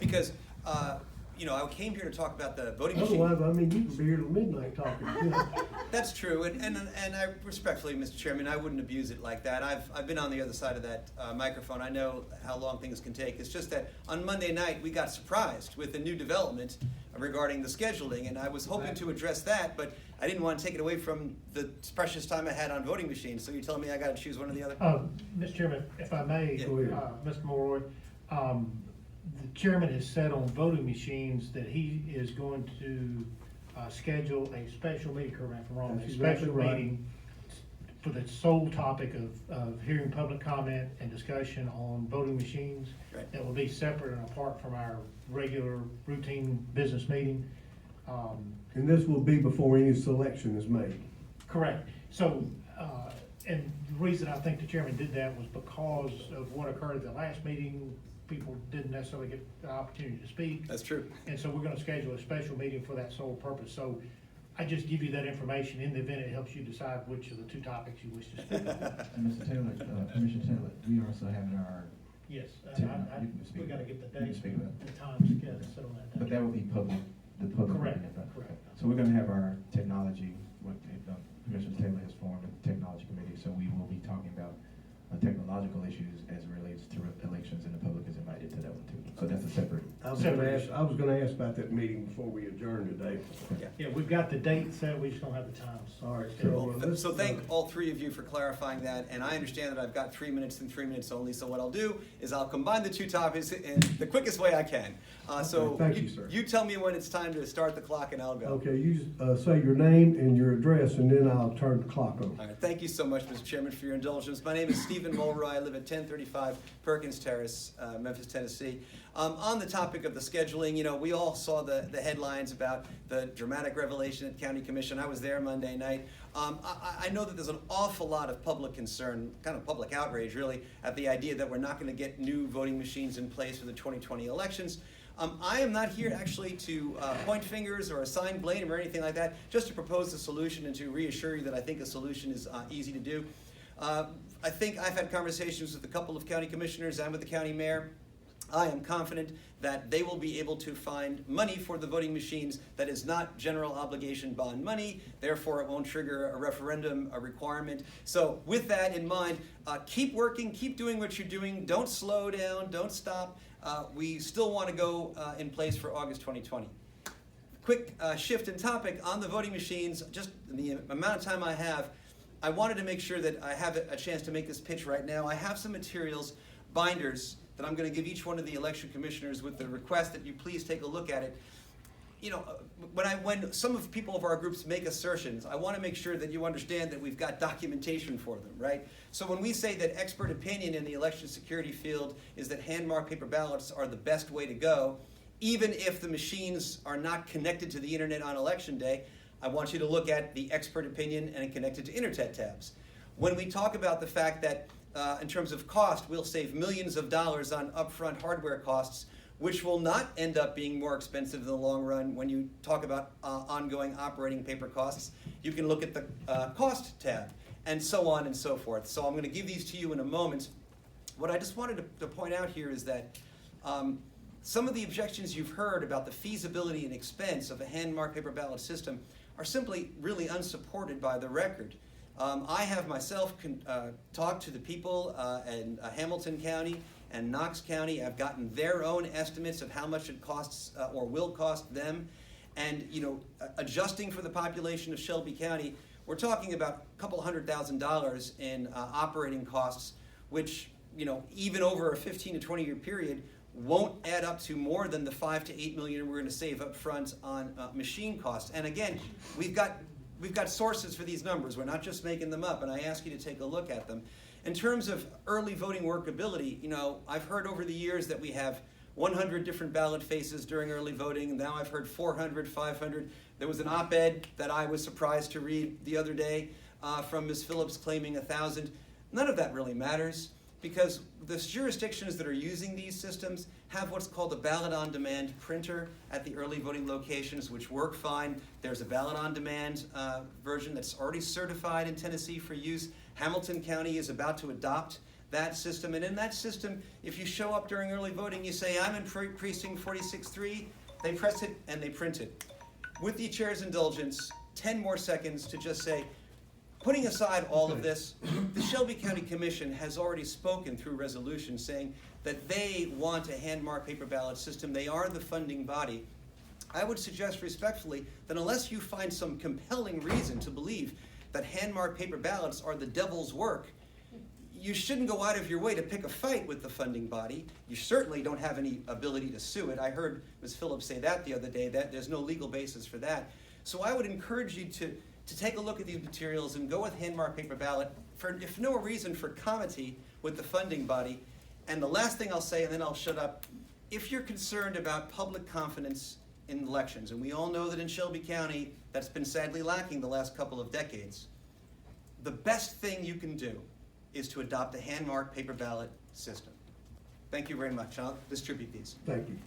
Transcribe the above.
because, I came here to talk about the voting machine. Otherwise, I mean, you could be here till midnight talking. That's true, and I respectfully, Mr. Chairman, I wouldn't abuse it like that. I've been on the other side of that microphone. I know how long things can take. It's just that on Monday night we got surprised with a new development regarding the scheduling, and I was hoping to address that, but I didn't want to take it away from the precious time I had on voting machines. So you're telling me I got to choose one or the other? Mr. Chairman, if I may, Yeah. Mr. Mulroy, the chairman has said on voting machines that he is going to schedule a special meeting, correct me if I'm wrong, That's a exactly special right. meeting for the sole topic of hearing public comment and discussion on voting machines. Right. That will be separate and apart from our regular routine business meeting. And this will be before any selection is made. Correct. So, and the reason I think the chairman did that was because of what occurred at the last meeting. People didn't necessarily get the opportunity to speak. That's true. And so we're gonna schedule a special meeting for that sole purpose. So I just give you that information in the event it helps you decide which of the two topics you wish to speak on. And Mr. Taylor, Commissioner Taylor, we also have our, Yes, Tim, we you can speak. gotta get the You can dates, speak and about it. the times together, settle that down. but that will be the public. Correct, meeting, right? correct. So we're gonna have our technology, what Commissioner Taylor has formed a technology committee, so we will be talking about technological issues as it relates to elections, and the public is invited to that one too. So that's a separate. I was gonna ask about that meeting before we adjourn today. Yeah, we've got the date set, we just don't have the times. All right, So thank all three of you for clarifying that, and I understand that I've got 3 minutes and 3 minutes only, so what I'll do is I'll combine the two topics in the quickest way I can. So Thank you, sir. you tell me when it's time to start the clock and I'll go. Okay, you just say your name and your address, and then I'll turn the clock on. All right, thank you so much, Mr. Chairman, for your indulgence. My name is Stephen Mulroy. I live at 1035 Perkins Terrace, Memphis, Tennessee. On the topic of the scheduling, we all saw the headlines about the dramatic revelation at County Commission. I was there Monday night. I know that there's an awful lot of public concern, kind of public outrage, really, at the idea that we're not going to get new voting machines in place for the 2020 elections. I am not here actually to point fingers or assign blame or anything like that, just to propose a solution and to reassure you that I think a solution is easy to do. I think I've had conversations with a couple of county commissioners and with the county mayor. I am confident that they will be able to find money for the voting machines that is not general obligation bond money, therefore it won't trigger a referendum, a requirement. So with that in mind, keep working, keep doing what you're doing, don't slow down, don't stop. We still want to go in place for August 2020. Quick shift in topic on the voting machines, just the amount of time I have, I wanted to make sure that I have a chance to make this pitch right now. I have some materials, binders, that I'm going to give each one of the election commissioners with the request that you please take a look at it. When some of people of our groups make assertions, I want to make sure that you understand that we've got documentation for them, right? So when we say that expert opinion in the election security field is that hand-marked paper ballots are the best way to go, even if the machines are not connected to the internet on election day, I want you to look at the expert opinion and connect it to Internet tabs. When we talk about the fact that in terms of cost, we'll save millions of dollars on upfront hardware costs, which will not end up being more expensive in the long run when you talk about ongoing operating paper costs. You can look at the cost tab and so on and so forth. So I'm going to give these to you in a moment. What I just wanted to point out here is that some of the objections you've heard about the feasibility and expense of a hand-marked paper ballot system are simply really unsupported by the record. I have myself talked to the people in Hamilton County and Knox County. I've gotten their own estimates of how much it costs or will cost them. And adjusting for the population of Shelby County, we're talking about a couple $100,000 in operating costs, which even over a 15 to 20 year period won't add up to more than the 5 to 8 million we're going to save up front on machine costs. And again, we've got sources for these numbers. We're not just making them up, and I ask you to take a look at them. In terms of early voting workability, I've heard over the years that we have 100 different ballot faces during early voting, and now I've heard 400, 500. There was an op-ed that I was surprised to read the other day from Ms. Phillips claiming 1,000. None of that really matters, because the jurisdictions that are using these systems have what's called a ballot-on-demand printer at the early voting locations, which work fine. There's a ballot-on-demand version that's already certified in Tennessee for use. Hamilton County is about to adopt that system. And in that system, if you show up during early voting, you say, I'm in precinct 46-3, they press it and they print it. With the chair's indulgence, 10 more seconds to just say, putting aside all of this, the Shelby County Commission has already spoken through resolution saying that they want a hand-marked paper ballot system. They are the funding body. I would suggest respectfully that unless you find some compelling reason to believe that hand-marked paper ballots are the devil's work, you shouldn't go out of your way to pick a fight with the funding body. You certainly don't have any ability to sue it. I heard Ms. Phillips say that the other day, that there's no legal basis for that. So I would encourage you to take a look at these materials and go with hand-marked paper ballot, for if no reason for comity with the funding body. And the last thing I'll say, and then I'll shut up, if you're concerned about public confidence in elections, and we all know that in Shelby County, that's been sadly lacking the last couple of decades, the best thing you can do is to adopt a hand-marked paper ballot system. Thank you very much. I'll distribute these. Thank you.